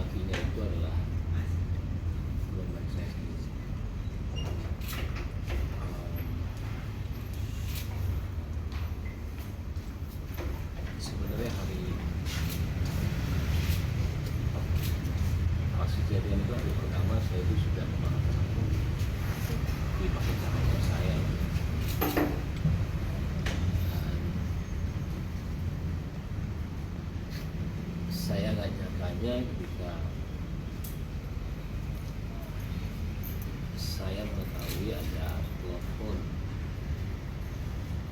laki-lakinya itu adalah gelombang saya sendiri. Sebenarnya hari pas kejadian itu hari pertama saya itu sudah memaafkan aku dipakai caranya saya. Saya nggak nyangkanya ketika saya mengetahui ada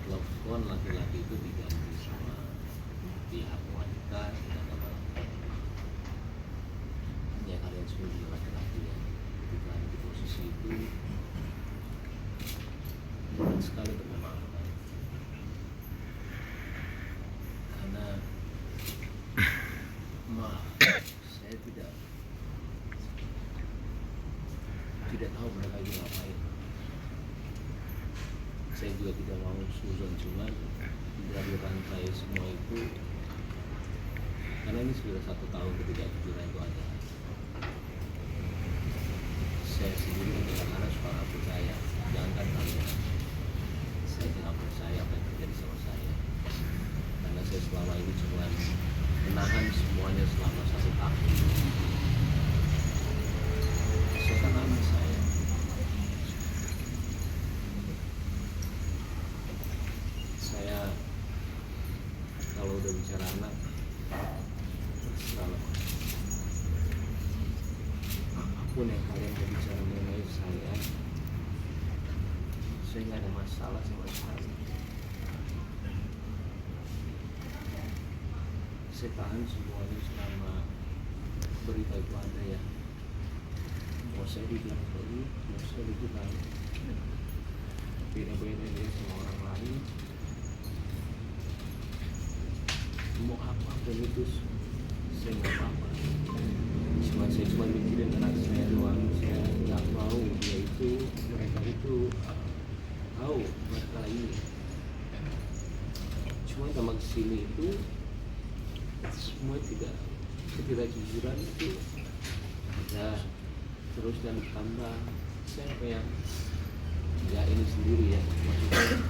telepon laki-laki itu diganti sama pihak wanita dengan nama ya kalian semua juga laki-laki ya. Ketika di posisi itu berat sekali bermaafkan karena maaf saya tidak tahu mereka itu ngapain. Saya juga tidak mau suzon, cuman dari rantai semua itu karena ini sudah 1 tahun ketika kejuran itu ada. Saya sendiri kadang-kadang suka nggak percaya, jangankan kalian, saya tidak percaya apa yang terjadi sama saya karena saya selama ini cuma menahan semuanya selama 1 tahun. Saya kan anak saya kalau udah bicara anak terserah apapun yang kalian mau bicara mengenai saya nggak ada masalah sama sekali. Saya tahan semuanya selama berita itu ada ya. Mau saya dibilang perlu, mau saya dibilang beda-beda dia sama orang lain, mau apapun itu saya nggak apa-apa. Saya cuma mikirin anak saya doang. Saya nggak mau mereka itu tahu masalah ini. Cuma sama kesini itu semua ketidakjujuran itu ada terus dan tambah. Saya kayak ya ini sendiri ya, maksudnya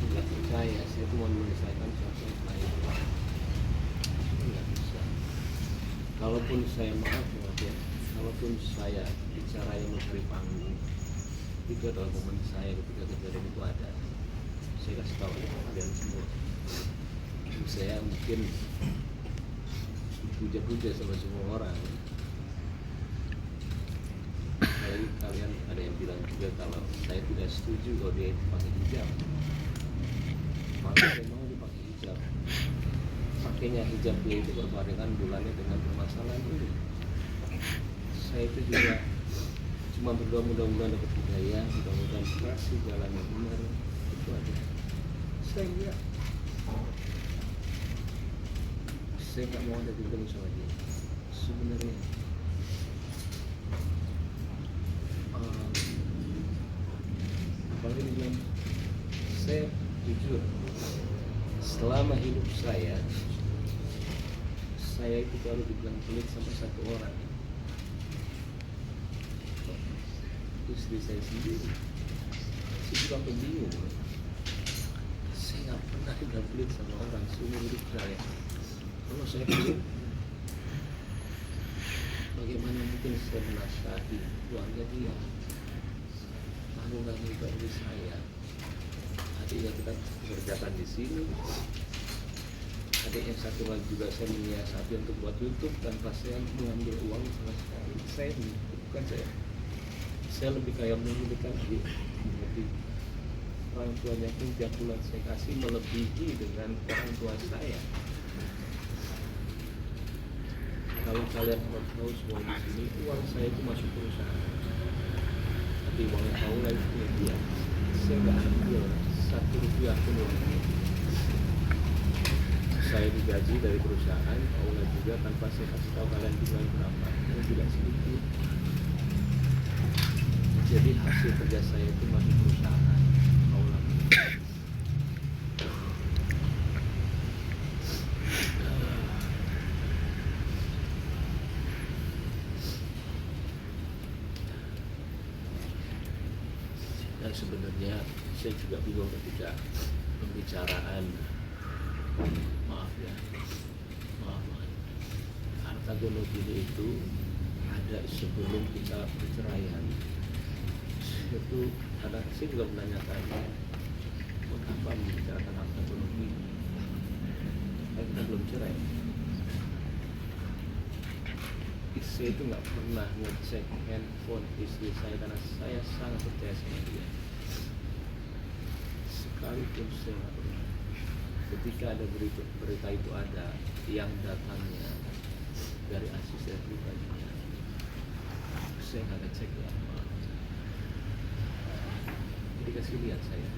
nggak percaya. Saya cuma menyelesaikan sesuatu yang lain, nggak bisa. Kalaupun saya maaf ya, kalaupun saya bicara yang memberi panggung, itu adalah momen saya ketika kejadian itu ada. Saya kasih tahu kalian semua. Saya mungkin puja-puja sama semua orang. Kalian ada yang bilang juga kalau saya tidak setuju kalau dia pakai hijab. Maka saya mau dipakai hijab. Pakainya hijab dia itu berbarengan bulannya dengan permasalahan ini. Saya itu juga cuma berdoa mudah-mudahan dapat hidayah, mudah-mudahan kasih jalan yang benar. Itu aja. Saya nggak mau ada ketemu sama dia sebenarnya. Apalagi bilang saya jujur, selama hidup saya itu baru dibilang pelit sama 1 orang, istri saya sendiri. Saya juga bingung, saya nggak pernah dibilang pelit sama orang seumur hidup saya. Kalau saya pelit, bagaimana mungkin saya menasihati keluarga dia? Aku nggak minta ini saya. Adiknya kita kerjakan di sini. Adik yang satu lagi juga saya menyiasati untuk buat YouTube tanpa saya mengambil uang sama sekali. Saya lebih kayak menghidupkan adik. Lebih orang tuanya pun tiap bulan saya kasih melebihi dengan orang tua saya. Kalau kalian mau tahu semua di sini, uang saya itu masuk perusahaan. Tapi uangnya tahu lagi punya dia. Saya nggak ambil 1 rupiah pun uangnya. Saya digaji dari perusahaan, Paula juga tanpa saya kasih tahu kalian jumlahnya berapa, itu tidak sedikit. Jadi hasil kerja saya itu masuk perusahaan, Paula. sebenarnya saya juga bingung ketika pembicaraan maaf harta gonogini itu ada sebelum kita perceraian. Itu ada, saya juga menanyakan mengapa membicarakan harta gonogini, kita belum cerai. Saya itu nggak pernah ngecek handphone istri saya karena saya sangat percaya sama dia. Sekalipun saya nggak pernah. Ketika ada berita itu ada yang datangnya dari asisten pribadinya, saya nggak ngecek ya. Jadi kasih lihat saya.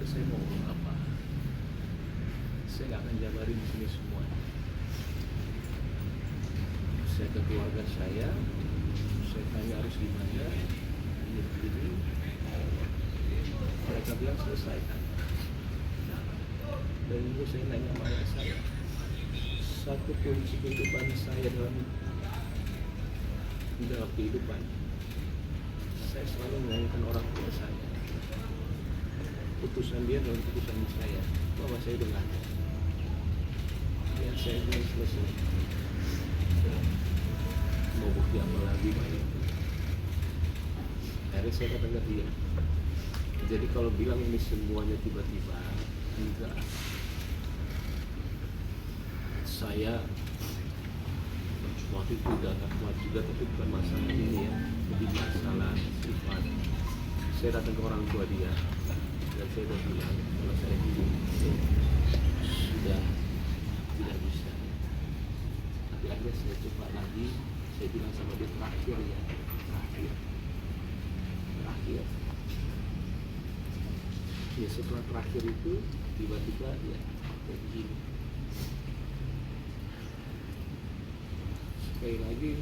Terus saya mau ngomong apa? Saya nggak akan jabarin di sini semua. Saya ke keluarga saya tanya harus gimana, ini. Mereka bilang selesaikan. Dan itu saya nanya sama ayah saya, satu kunci kehidupan saya dalam kehidupan, saya selalu menyanyikan orang tua saya. Putusan dia dalam putusan saya, bahwa saya udah nggak ada. Ya saya belum selesai. Mau bukti apa lagi banyak. Akhirnya saya katakan dia. Jadi kalau bilang ini semuanya tiba-tiba, enggak. Saya waktu itu udah gak kuat juga, tapi bukan masalah ini ya, lebih masalah sifat. Saya datang ke orang tua dia dan saya udah bilang kalau saya ini sudah tidak bisa. Tapi akhirnya saya coba lagi, saya bilang sama dia terakhir. Ya setelah terakhir itu tiba-tiba ya kayak begini. Sekali lagi,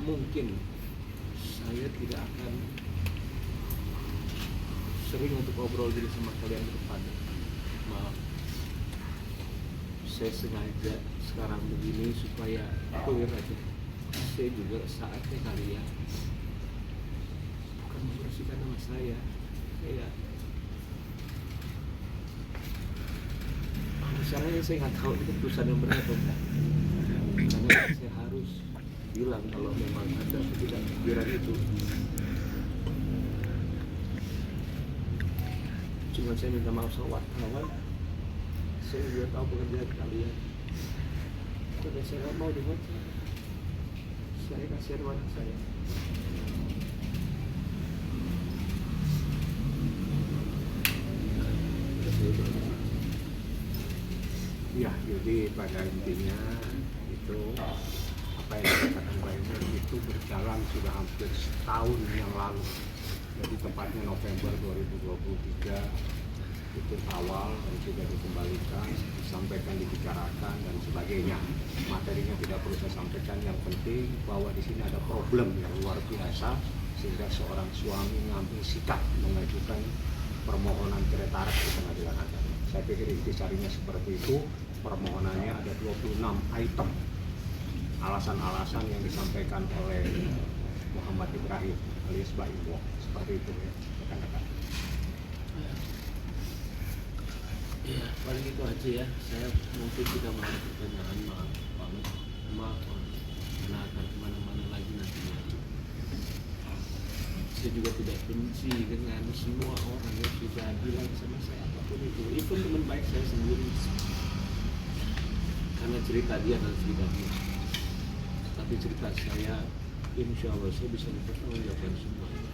mungkin saya tidak akan sering untuk ngobrol gini sama kalian ke depan. Maaf, saya sengaja sekarang begini supaya clear aja. Saya juga saatnya kali ya, bukan membersihkan nama saya. Misalnya saya nggak tahu itu keputusan yang benar atau enggak, karena saya harus bilang kalau memang ada ketidakjujuran itu. Cuma saya minta maaf sama wartawan, saya juga tahu pekerjaan kalian, tapi saya nggak mau dibaca. Saya kasihan sama anak saya. Ya, jadi pada intinya itu apa yang dikatakan Pak Emir itu berjalan sudah hampir setahun yang lalu. Jadi tepatnya November 2023 itu awal dan sudah dikembalikan, disampaikan, dibicarakan dan sebagainya. Materinya tidak perlu saya sampaikan, yang penting bahwa di sini ada problem yang luar biasa sehingga seorang suami mengambil sikap mengajukan permohonan cerai tarik di pengadilan agama. Saya pikir intisarinya seperti itu. Permohonannya ada 26 item alasan-alasan yang disampaikan oleh Muhammad Ibrahim alias Mbak Iwo, seperti itu ya rekan-rekan. Ya paling itu aja ya. Saya mungkin tidak mau pertanyaan, maaf karena akan kemana-mana lagi nantinya. Saya juga tidak benci dengan semua orang yang sudah bilang sama saya apapun itu, even teman baik saya sendiri, karena cerita dia dan cerita dia. Tapi cerita saya, insya Allah saya bisa mempertanggungjawabkan semuanya.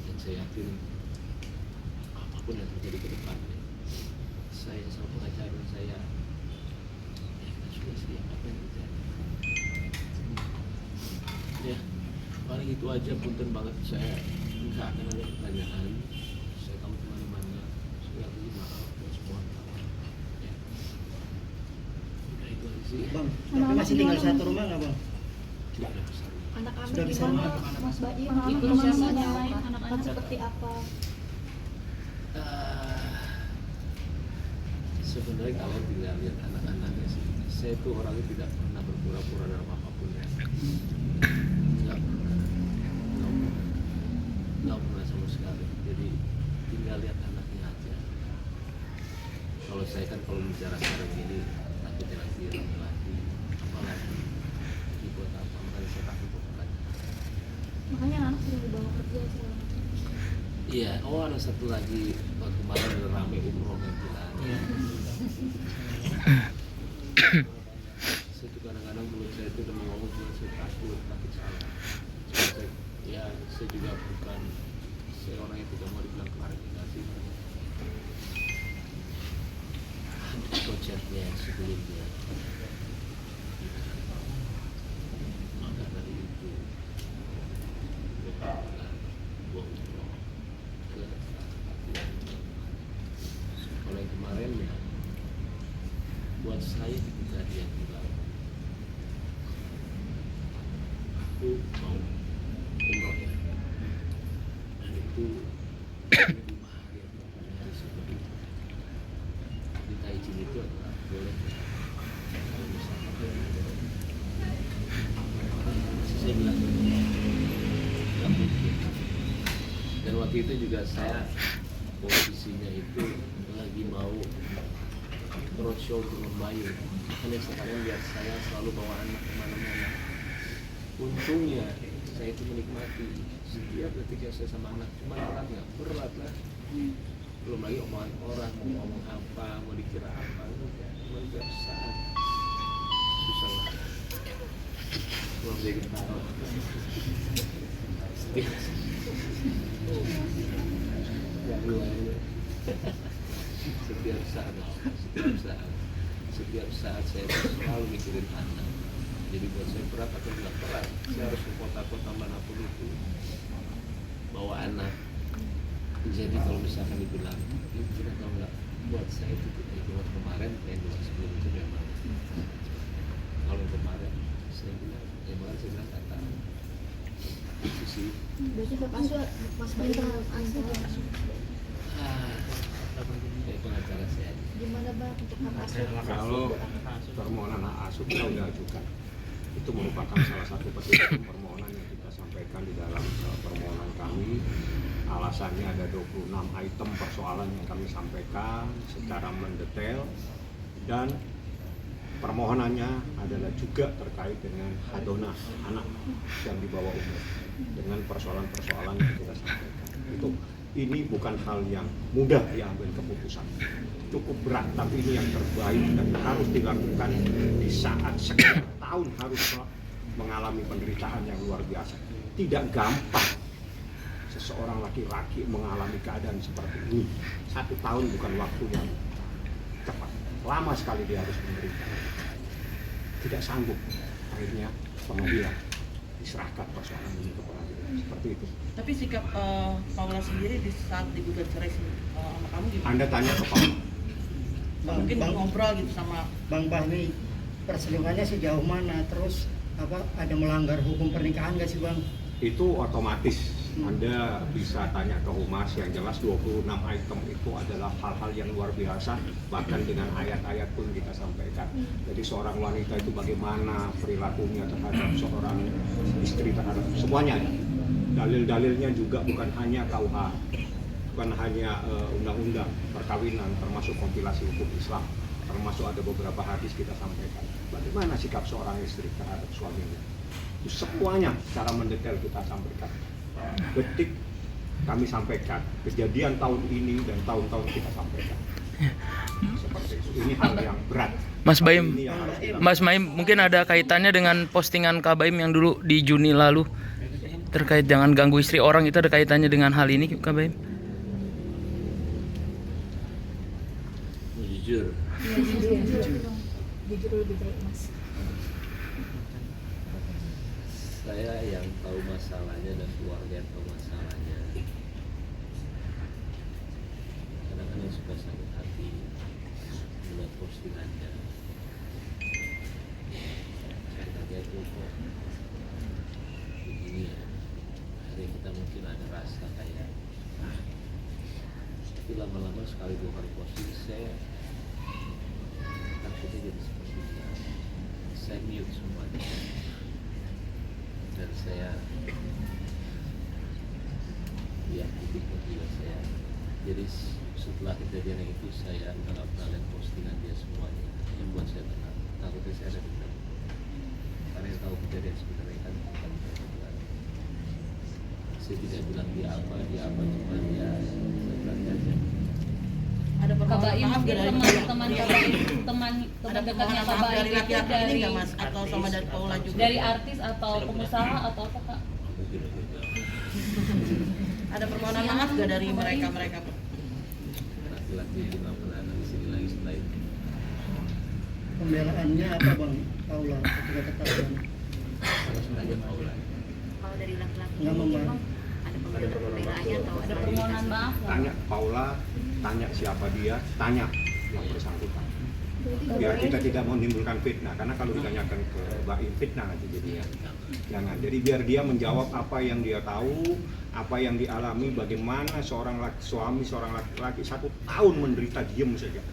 Dan saya yakin apapun yang terjadi ke depannya, saya sama pengacara saya sudah siap apa yang terjadi. Ya, paling itu aja. Punten banget, saya nggak akan ada pertanyaan. Saya tahu kemana-mana. Saya beri maaf buat semua. Ya, udah itu aja sih. Bang, tapi masih tinggal satu rumah nggak bang? Tidak ada pesan. Anak-anak Sudah bisa gimana, kemana-mana. Mas Baim? Itu Pengalaman yang siapa? lain, anak-anak seperti apa? Sebenarnya kalau tinggal lihat anak-anaknya sih, saya tuh orangnya tidak pernah berpura-pura dalam apapun ya. sekali. Jadi tinggal lihat anaknya aja. Kalau saya kan kalau bicara sekarang ini takutnya nanti laki-laki apalagi dibuat apa, makanya saya takut bukan. Makanya anak sering dibawa kerja segala macam. Iya, oh ada satu lagi waktu kemarin ada rame umroh yang bilang. Saya juga kadang-kadang menurut saya itu udah ngomong cuma saya takut salah. Cuma saya, ya saya juga bukan seorang yang tidak mau dibilang klarifikasi. Konsepnya sebelumnya. Maka dari itu gua umroh ke kalau yang kemarin ya buat saya ketika dia bilang aku mau umroh ya, dan itu 5 hari atau 4 hari sebelum minta izin itu adalah boleh kalau misalkan saya bilang nggak mungkin. Dan waktu itu juga saya posisinya itu lagi mau roadshow ke Bayu, makanya sekarang biar saya selalu bawa anak kemana-mana. Untungnya saya itu menikmati setiap ketika saya sama anak, cuma anaknya berat lah, belum lagi omongan orang, mau ngomong apa, mau dikira apa, cuma tiap saat susah lah, belum jadi tahu setiap saat saya selalu mikirin anak. Jadi buat saya berat atau tidak berat, saya harus ke kota-kota manapun itu bawa anak. Jadi kalau misalkan dibilang ini kita tahu nggak, buat saya itu buat kemarin yang buat sebelum itu memang kalau kemarin saya bilang kata itu sih Berarti Pak Asu Mas Bayu Asu kayak pengacara saya. gimana Bang untuk hak asuh? Kalau permohonan hak asuh kita udah ajukan, itu merupakan salah satu petitum permohonan yang kita sampaikan di dalam permohonan kami. Alasannya ada 26 item persoalan yang kami sampaikan secara mendetail, dan permohonannya adalah juga terkait dengan hadonah anak yang di bawah umur, dengan persoalan-persoalan yang kita sampaikan. Ini bukan hal yang mudah diambil keputusan, cukup berat, tapi ini yang terbaik dan harus dilakukan di saat sekian tahun harus mengalami penderitaan yang luar biasa. Tidak gampang seseorang laki-laki mengalami keadaan seperti ini. 1 tahun bukan waktu yang cepat, lama sekali dia harus menderita. Tidak sanggup, akhirnya pengadilan diserahkan persoalan ini ke pengadilan, seperti itu. Tapi sikap Paula sendiri di saat digugat cerai sama kamu gimana? Anda tanya ke Paula. Mungkin ngobrol gitu sama Bang Bahmi, perselingkuhannya sejauh mana? Terus ada melanggar hukum pernikahan nggak sih Bang? Itu otomatis Anda bisa tanya ke Humas. Yang jelas 26 item itu adalah hal-hal yang luar biasa, bahkan dengan ayat-ayat pun kita sampaikan. Jadi seorang wanita itu bagaimana perilakunya terhadap seorang istri, terhadap semuanya. Dalil-dalilnya juga bukan hanya KUH, bukan hanya undang-undang perkawinan, termasuk kompilasi hukum Islam, termasuk ada beberapa hadis kita sampaikan. Bagaimana sikap seorang istri terhadap suaminya? Itu semuanya secara mendetail kita sampaikan. Detik kami sampaikan, kejadian tahun ini dan tahun-tahun kita sampaikan. Seperti itu. Ini hal yang berat. Mas Baim, Ini yang harus dilakukan. Mas Baim mungkin ada kaitannya dengan postingan Kak Baim yang dulu di Juni lalu terkait jangan ganggu istri orang, itu ada kaitannya dengan hal ini Kak Baim? Jujur, Jujur lebih baik Mas. saya yang tahu masalahnya dan keluarga yang tahu masalahnya. Kadang-kadang suka sakit hati melihat postingannya. Saya kaget kok begini ya. Hari kita mungkin ada rasa kayak tapi lama-lama sekali 2 kali posting saya takutnya jadi seperti itu. Saya mute semuanya. Dan saya ya titiknya juga saya. Jadi setelah kejadian itu saya nggak pernah lihat postingan dia semuanya, yang buat saya tenang. Takutnya saya ada benar, karena yang tahu kejadian sebenarnya kan bukan saya. Saya tidak bilang dia apa, cuma dia berarti aja. Ada Kak permohonan Baim maaf mungkin nggak dari teman-teman Iya. Kak Baim, teman Ada dekatnya permohonan Kak maaf Baim dari itu laki-laki ini dari nggak mas? Atau sama dari Paula juga? dari artis atau pengusaha atau apa Kak? Mungkin juga Ada permohonan maaf nggak dari mereka? laki-laki itu nggak pernah ada di sini lagi selain Pembelaannya apa Bang Paula ketika ketahuan? ada Paula. Kalau dari laki-laki Nggak membahas. ada pembelaannya atau Ada permohonan maaf nggak? Tanya Paula, tanya siapa dia, tanya yang bersangkutan. Biar kita tidak menimbulkan fitnah, karena kalau ditanyakan ke Baim fitnah nanti jadinya. Jangan. Jadi biar dia menjawab apa yang dia tahu, apa yang dialami, bagaimana seorang suami, seorang laki-laki 1 tahun menderita diem saja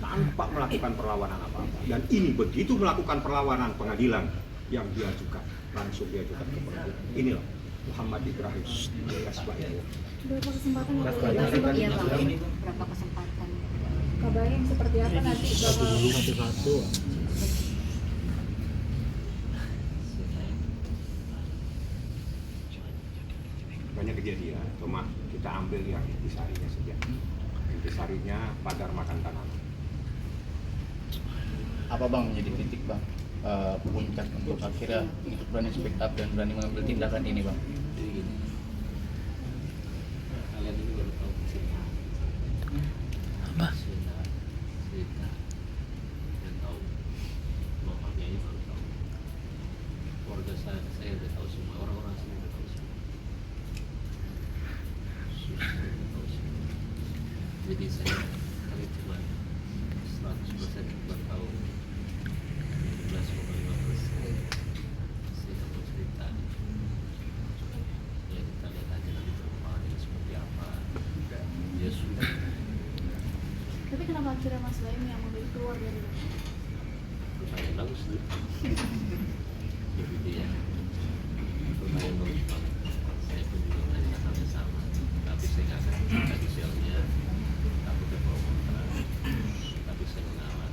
tanpa melakukan perlawanan apa-apa. Dan ini begitu melakukan perlawanan pengadilan yang diajukan, langsung diajukan ke pengadilan. Inilah Muhammad Ibrahim alias Baim. Berapa kesempatan yang boleh Iya, dikasih, Bang? Bang. Berapa kesempatan? Kabarnya seperti apa nanti bakal Banyak kejadian, cuma kita ambil yang intisarinya saja. Intisarinya pagar makan tanaman. Apa bang menjadi titik bang puncak untuk akhirnya untuk berani speak up dan berani mengambil tindakan ini bang? Jadi gini, kalian ini baru tahu cerita Apa? cerita yang tahu bapaknya ini baru tahu. Keluarga saya udah tahu semua, orang-orang sini udah tahu semua. Susah udah tahu semua. Jadi saya kali cuma 100% baru tahu 17,5%. Saya nggak mau cerita. Ya kita lihat aja nanti perkembangannya seperti apa. Ya sudah. Tapi kenapa akhirnya Mas Baim yang memilih keluar dari Pertanyaan bagus tuh. Jadi dia pertanyaan bagus banget. Saya pun juga menanyakan hal yang sama, tapi saya nggak akan cerita detailnya. Takutnya pro kontra. Tapi saya mengalah.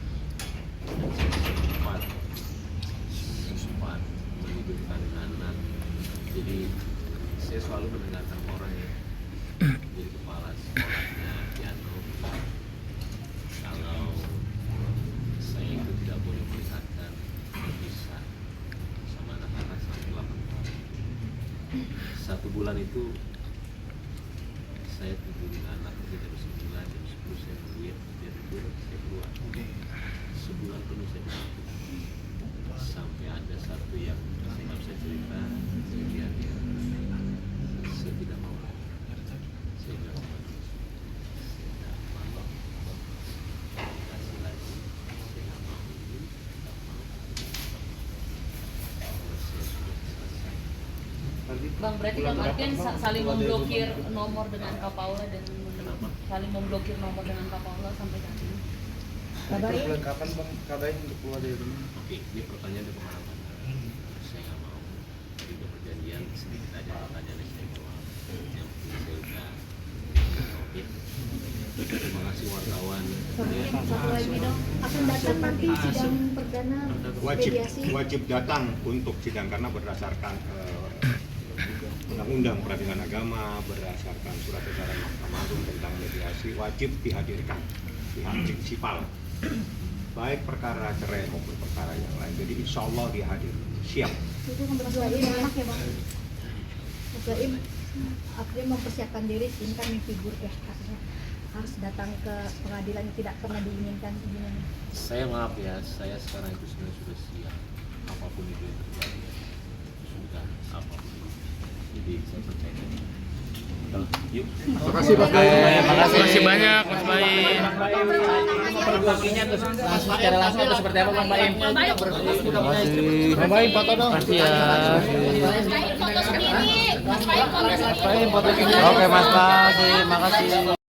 Dan saya sempat menghidupkan anak. Jadi saya selalu mendengarkan orang yang jadi kepala sekolahnya piano. Kalau saya itu tidak boleh melihatkan bisa sama anak-anak sampai 8 tahun. 1 bulan itu saya tidur anak jam 9, jam 10 saya nungguin dia tidur, saya keluar. Sebulan penuh saya tidur. Sampai ada satu yang saya nggak bisa cerita, saya lihat dia, saya tidak mau lagi. Saya bilang sama dia, saya tidak mau kasih lagi, saya nggak mau ini, nggak mau. Saya sudah selesai. Bang berarti kan artian saling memblokir nomor dengan Kak Paula dan saling memblokir nomor dengan Kak Paula sampai saat ini. Kabarnya Kapan bang kabarin untuk keluar dari rumah? Oke, ini pertanyaannya kemana-mana. Saya nggak mau. Tadi udah perjanjian sedikit aja pertanyaannya saya keluar. Yang penting saya udah. Oke. Terima kasih wartawan. satu lagi dong, akan datang nanti sidang perdana mediasi. Wajib datang untuk sidang karena berdasarkan undang-undang peradilan agama, berdasarkan surat edaran Mahkamah Agung tentang mediasi, wajib dihadirkan pihak prinsipal, baik perkara cerai maupun perkara yang lain. Jadi insya Allah dia hadir, siap. Itu kan berasal dari anak ya Bang. Mas Baim akhirnya mempersiapkan diri, ini kan mimpi buruk ya, akhirnya harus datang ke pengadilan yang tidak pernah diinginkan gimana? Saya maaf ya, saya sekarang itu sebenarnya sudah siap. Apapun itu yang terjadi, sudah apapun. Jadi saya percaya ini. Udah, yuk. Makasih banyak Mas Baim. Perbaginya tuh secara langsung atau seperti apa bang Baim? Bang Baim foto dong. Makasih ya. Foto sendiri, Mas Baim foto sendiri. Oke Mas, makasih.